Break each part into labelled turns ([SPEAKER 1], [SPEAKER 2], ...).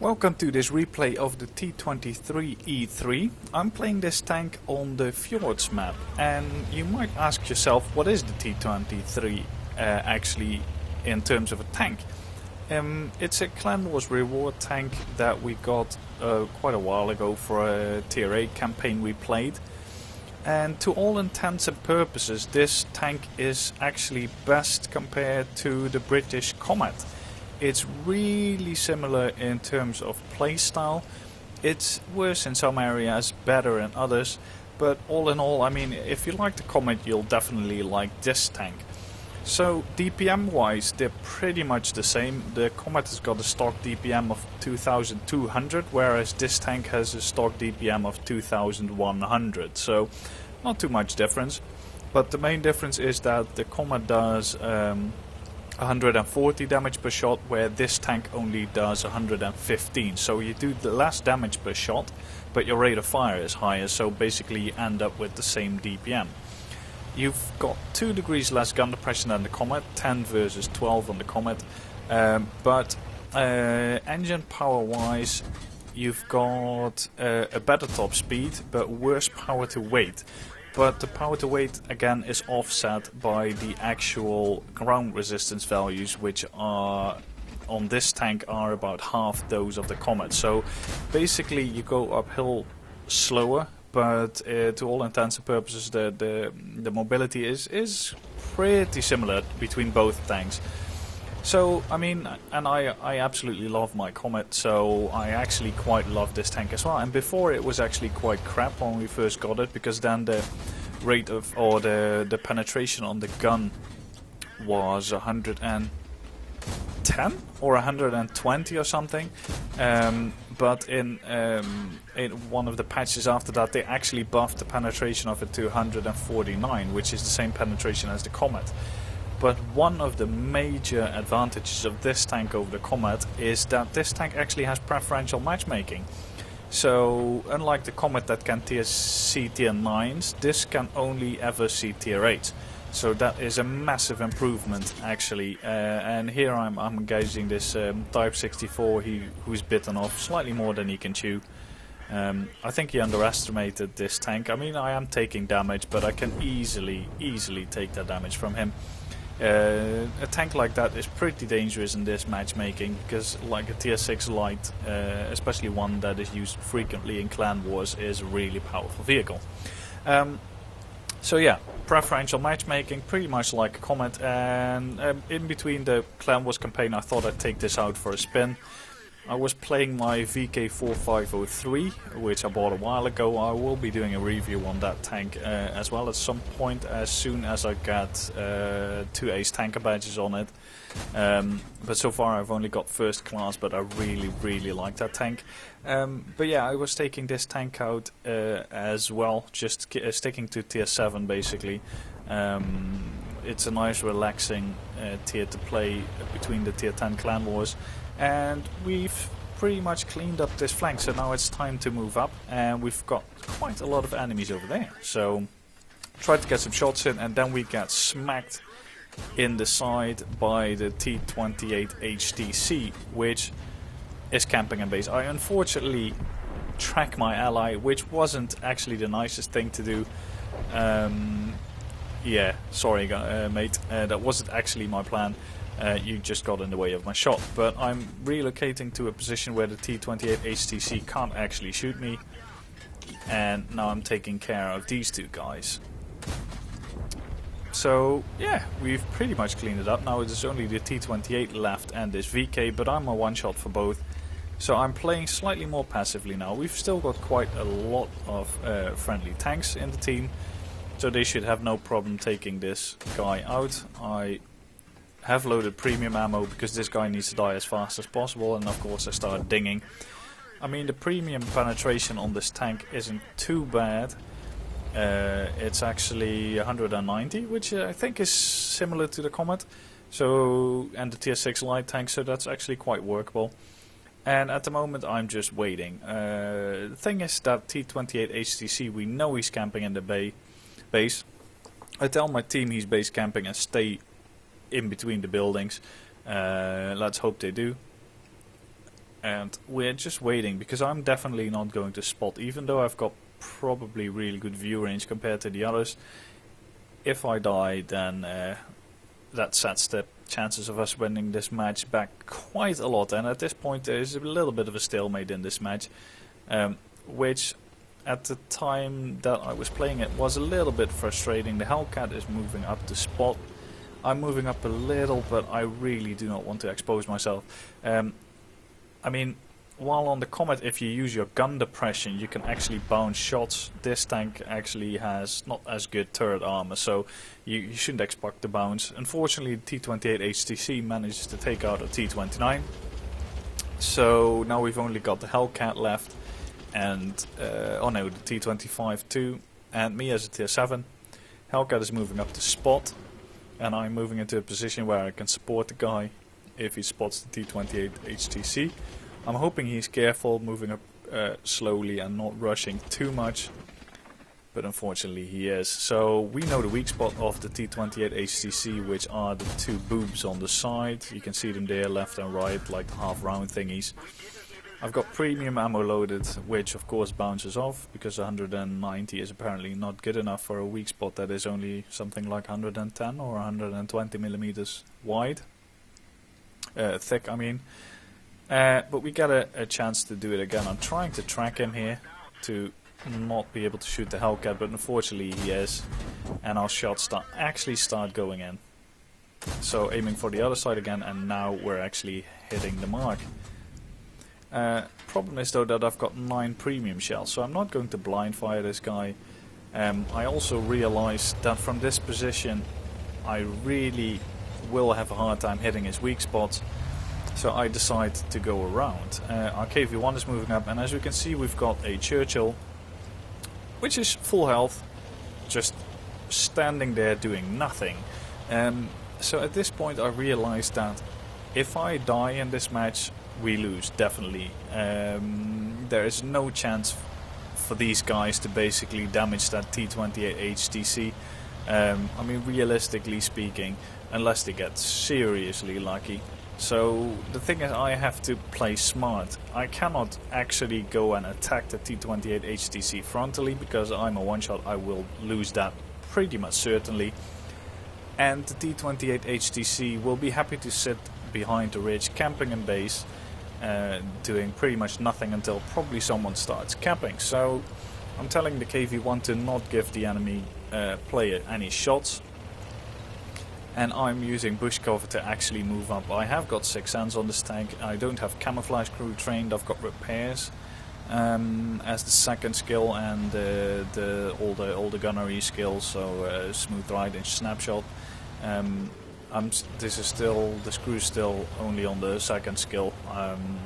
[SPEAKER 1] Welcome to this replay of the T23E3. I'm playing this tank on the Fjords map, and you might ask yourself, what is the T23 actually in terms of a tank? It's a Clanwars reward tank that we got quite a while ago for a tier 8 campaign we played. And to all intents and purposes, this tank is actually best compared to the British Comet. It's really similar in terms of playstyle. It's worse in some areas, better in others, but all in all, I mean, if you like the Comet, you'll definitely like this tank. So DPM wise, they're pretty much the same. The Comet has got a stock DPM of 2200, whereas this tank has a stock DPM of 2100, so not too much difference. But the main difference is that the Comet does 140 damage per shot, where this tank only does 115. So you do the less damage per shot, but your rate of fire is higher, so basically you end up with the same DPM. You've got 2 degrees less gun depression than the Comet, 10 versus 12 on the Comet, but engine power wise you've got a better top speed but worse power to weight. But the power to weight again is offset by the actual ground resistance values, which are on this tank are about half those of the Comet. So basically you go uphill slower, but to all intents and purposes the mobility is pretty similar between both tanks. So I mean, and I absolutely love my Comet, so I actually quite love this tank as well. And before it was actually quite crap when we first got it, because then the rate of, or the penetration on the gun was 110 or 120 or something. But in one of the patches after that, they actually buffed the penetration of it to 149, which is the same penetration as the Comet. But one of the major advantages of this tank over the Comet is that this tank actually has preferential matchmaking. So unlike the Comet that can see tier 9s, this can only ever see tier 8s. So that is a massive improvement actually. And here I'm engaging this Type 64 who's bitten off slightly more than he can chew. I think he underestimated this tank. I mean, I am taking damage, but I can easily take that damage from him. A tank like that is pretty dangerous in this matchmaking, because like a tier 6 light, especially one that is used frequently in Clanwars, is a really powerful vehicle. So yeah, preferential matchmaking, pretty much like a Comet. And in between the Clanwars campaign, I thought I'd take this out for a spin. I was playing my VK4503, which I bought a while ago. I will be doing a review on that tank as well at some point, as soon as I get 2 ace tanker badges on it. But so far I've only got first class, but I really like that tank. But yeah, I was taking this tank out as well, just sticking to tier 7 basically. It's a nice relaxing tier to play between the tier 10 Clanwars. And we've pretty much cleaned up this flank, so now it's time to move up, and we've got quite a lot of enemies over there. So try to get some shots in, and then we get smacked in the side by the T23E3, which is camping in base. I unfortunately track my ally, which wasn't actually the nicest thing to do. Yeah, sorry mate, that wasn't actually my plan. You just got in the way of my shot, but I'm relocating to a position where the T23E3 can't actually shoot me, and now I'm taking care of these 2 guys. So yeah, we've pretty much cleaned it up. Now there's only the T28 left and this VK, but I'm a one-shot for both, so I'm playing slightly more passively now. We've still got quite a lot of friendly tanks in the team, so they should have no problem taking this guy out. I have loaded premium ammo because this guy needs to die as fast as possible, and of course I start dinging. I mean, the premium penetration on this tank isn't too bad. It's actually 190, which I think is similar to the Comet, so, and the tier 6 light tank, so that's actually quite workable. And at the moment I'm just waiting. The thing is that T23E3, we know he's camping in the base. I tell my team he's base camping and stay in between the buildings. Let's hope they do. And we're just waiting, because I'm definitely not going to spot, even though I've got probably really good view range compared to the others. If I die, then that sets the chances of us winning this match back quite a lot. And at this point there is a little bit of a stalemate in this match, which at the time that I was playing it was a little bit frustrating. The Hellcat is moving up to spot. I'm moving up a little, but I really do not want to expose myself. I mean, while on the Comet, if you use your gun depression, you can actually bounce shots. This tank actually has not as good turret armor, so you shouldn't expect the bounce. Unfortunately, the T28 HTC manages to take out a T29. So now we've only got the Hellcat left, and oh no, the T25 too, and me as a tier 7. Hellcat is moving up to spot, and I'm moving into a position where I can support the guy if he spots the T28 HTC. I'm hoping he's careful, moving up slowly and not rushing too much, but unfortunately he is. So we know the weak spot of the T28 HTC, which are the two boobs on the side. You can see them there, left and right, like half round thingies. I've got premium ammo loaded, which of course bounces off, because 190 is apparently not good enough for a weak spot that is only something like 110 or 120 millimeters wide. Thick, I mean. But we get a chance to do it again. I'm trying to track him here to not be able to shoot the Hellcat, but unfortunately he is, and our shots actually start going in. So aiming for the other side again, and now we're actually hitting the mark. Problem is though that I've got 9 premium shells, so I'm not going to blind fire this guy. I also realized that from this position I really will have a hard time hitting his weak spots, so I decide to go around. Our KV-1 is moving up, and as you can see we've got a Churchill, which is full health, just standing there doing nothing. So at this point I realized that if I die in this match, we lose, definitely. There is no chance for these guys to basically damage that T28 HTC. I mean, realistically speaking, unless they get seriously lucky. So the thing is, I have to play smart. I cannot actually go and attack the T28 HTC frontally, because I'm a one-shot. I will lose that pretty much certainly. And the T28 HTC will be happy to sit behind the ridge, camping in base, doing pretty much nothing until probably someone starts camping. So I'm telling the KV-1 to not give the enemy player any shots, and I'm using bush cover to actually move up. I have got 6 hands on this tank. I don't have camouflage crew trained. I've got repairs as the second skill, and all the gunnery skills, so smooth ride and snapshot. This is still, the screw's still only on the second skill.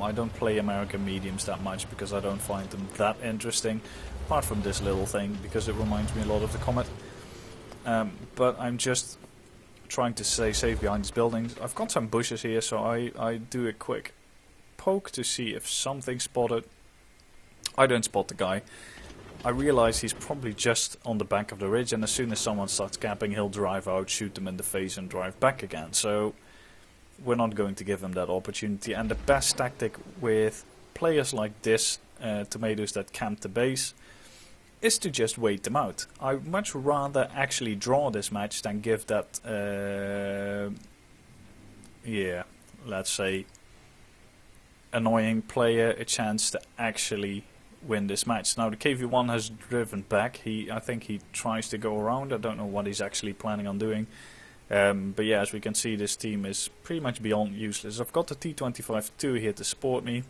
[SPEAKER 1] I don't play American mediums that much because I don't find them that interesting, apart from this little thing, because it reminds me a lot of the Comet. But I'm just trying to stay safe behind these buildings. I've got some bushes here, so I do a quick poke to see if something's spotted. I don't spot the guy. I realize he's probably just on the back of the ridge, and as soon as someone starts camping, he'll drive out, shoot them in the face and drive back again. So we're not going to give him that opportunity. And the best tactic with players like this, tomatoes that camp the base, is to just wait them out. I'd much rather actually draw this match than give that, yeah, let's say, annoying player a chance to actually win this match. Now the KV-1 has driven back. I think he tries to go around. I don't know what he's actually planning on doing. But yeah, as we can see, this team is pretty much beyond useless. I've got the T25-2 here to support me.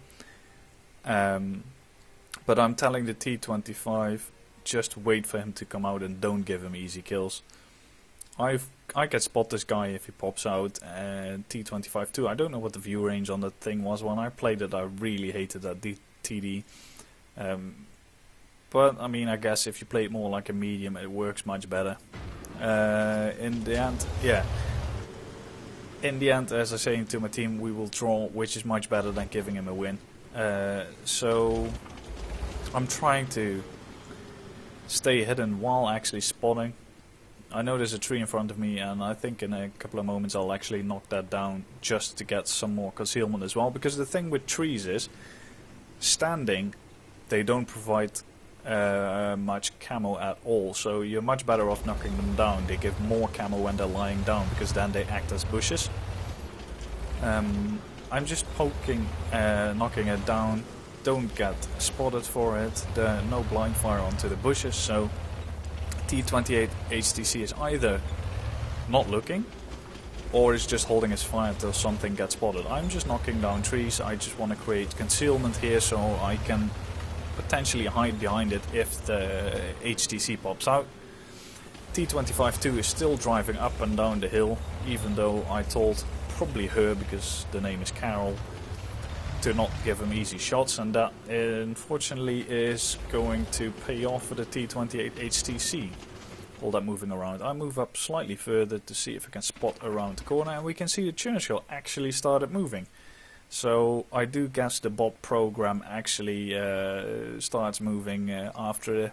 [SPEAKER 1] But I'm telling the T25, just wait for him to come out and don't give him easy kills. I can spot this guy if he pops out. T25-2, I don't know what the view range on that thing was. When I played it, I really hated that TD. But I mean, I guess if you play it more like a medium, it works much better. In the end, yeah. In the end, as I say to my team, we will draw, which is much better than giving him a win. So I'm trying to stay hidden while actually spotting, I know there's a tree in front of me, and I think in a couple of moments I'll actually knock that down just to get some more concealment as well. Because the thing with trees is, standing, they don't provide much camo at all, so you're much better off knocking them down. They give more camo when they're lying down, because then they act as bushes. I'm just poking, knocking it down. Don't get spotted for it. There no blind fire onto the bushes, so T23 HTC is either not looking or is just holding his fire until something gets spotted. I'm just knocking down trees. I just want to create concealment here so I can potentially hide behind it if the HTC pops out. T25-2 is still driving up and down the hill, even though I told probably her, because the name is Carol, to not give him easy shots, and that unfortunately is going to pay off for the T23 HTC. All that moving around. I move up slightly further to see if I can spot around the corner, and we can see the Churchill actually started moving. So I do guess the bot program actually starts moving after a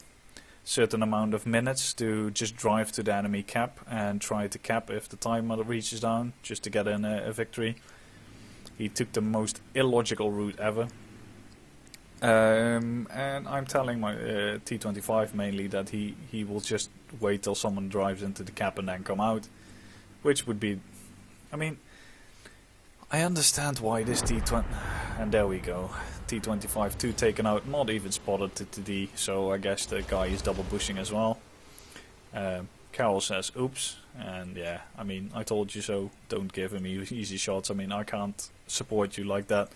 [SPEAKER 1] certain amount of minutes to just drive to the enemy cap and try to cap if the timer reaches down, just to get in a victory. He took the most illogical route ever. And I'm telling my T25 mainly that he will just wait till someone drives into the cap and then come out. Which would be... I mean, I understand why this T20... And there we go. T25-2 taken out, not even spotted to D, so I guess the guy is double bushing as well. Carol says, oops, and yeah, I mean, I told you so, don't give him easy shots. I mean, I can't support you like that.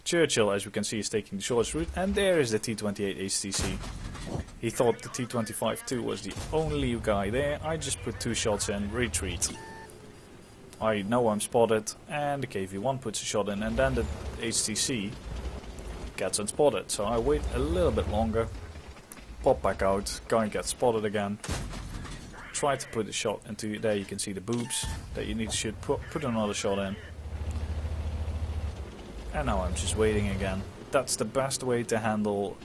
[SPEAKER 1] Churchill, as we can see, is taking the shortest route, and there is the T23 HTC. He thought the T25-2 was the only guy there. I just put 2 shots in, retreat. I know I'm spotted, and the KV-1 puts a shot in, and then the HTC gets unspotted. So I wait a little bit longer, pop back out, guy gets spotted again. Try to put a shot into there. You can see the boobs that you need to shoot. Put another shot in, and now I'm just waiting again. That's the best way to handle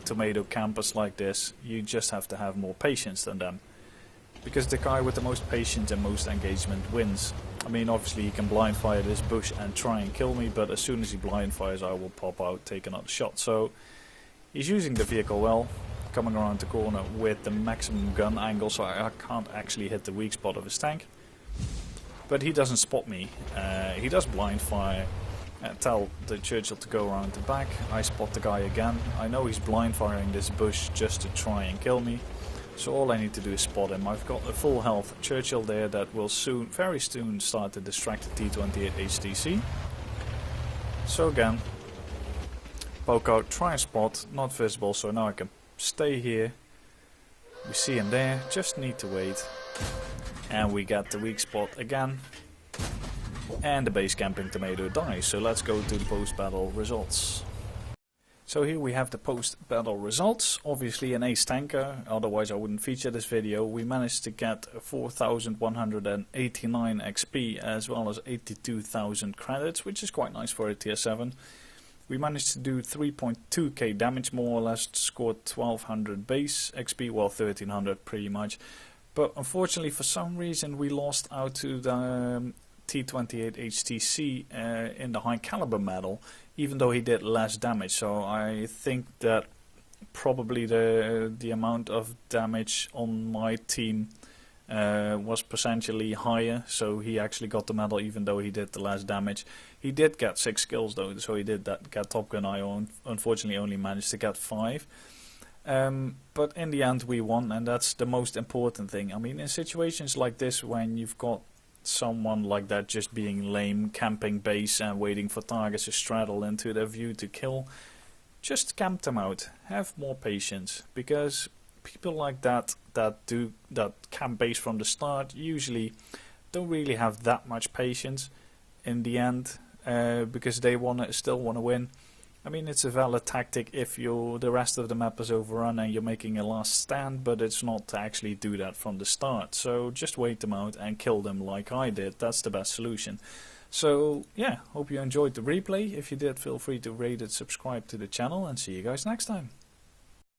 [SPEAKER 1] tomato campers like this. You just have to have more patience than them, because the guy with the most patience and most engagement wins. I mean, obviously he can blind fire this bush and try and kill me, but as soon as he blind fires, I will pop out, take another shot. So he's using the vehicle well, coming around the corner with the maximum gun angle, so I can't actually hit the weak spot of his tank. But he doesn't spot me. He does blind fire, tell the Churchill to go around the back. I spot the guy again. I know he's blind firing this bush just to try and kill me, so all I need to do is spot him. I've got a full health Churchill there that will soon, very soon, start to distract the T23 HTC. So again, poke out, try and spot, not visible, so now I can stay here. We see him there, just need to wait. And we get the weak spot again. And the base camping tomato dies. So let's go to the post-battle results. So here we have the post-battle results. Obviously an ace tanker, otherwise I wouldn't feature this video. We managed to get 4,189 XP as well as 82,000 credits, which is quite nice for a tier 7. We managed to do 3.2k damage more or less, scored 1200 base XP, well 1300 pretty much. But unfortunately for some reason we lost out to the T23 HTC in the high caliber medal, even though he did less damage. So I think that probably the amount of damage on my team was percentually higher, so he actually got the medal even though he did the less damage. He did get 6 kills though, so he did get Top Gun. I unfortunately only managed to get 5. But in the end we won, and that's the most important thing. I mean, in situations like this, when you've got someone like that just being lame, camping base and waiting for targets to straddle into their view to kill, just camp them out. Have more patience, because people like that camp base from the start usually don't really have that much patience in the end, because they still want to win. I mean, it's a valid tactic if the rest of the map is overrun and you're making a last stand, but it's not to actually do that from the start. So just wait them out and kill them like I did. That's the best solution. So yeah, hope you enjoyed the replay. If you did, feel free to rate and subscribe to the channel, and see you guys next time.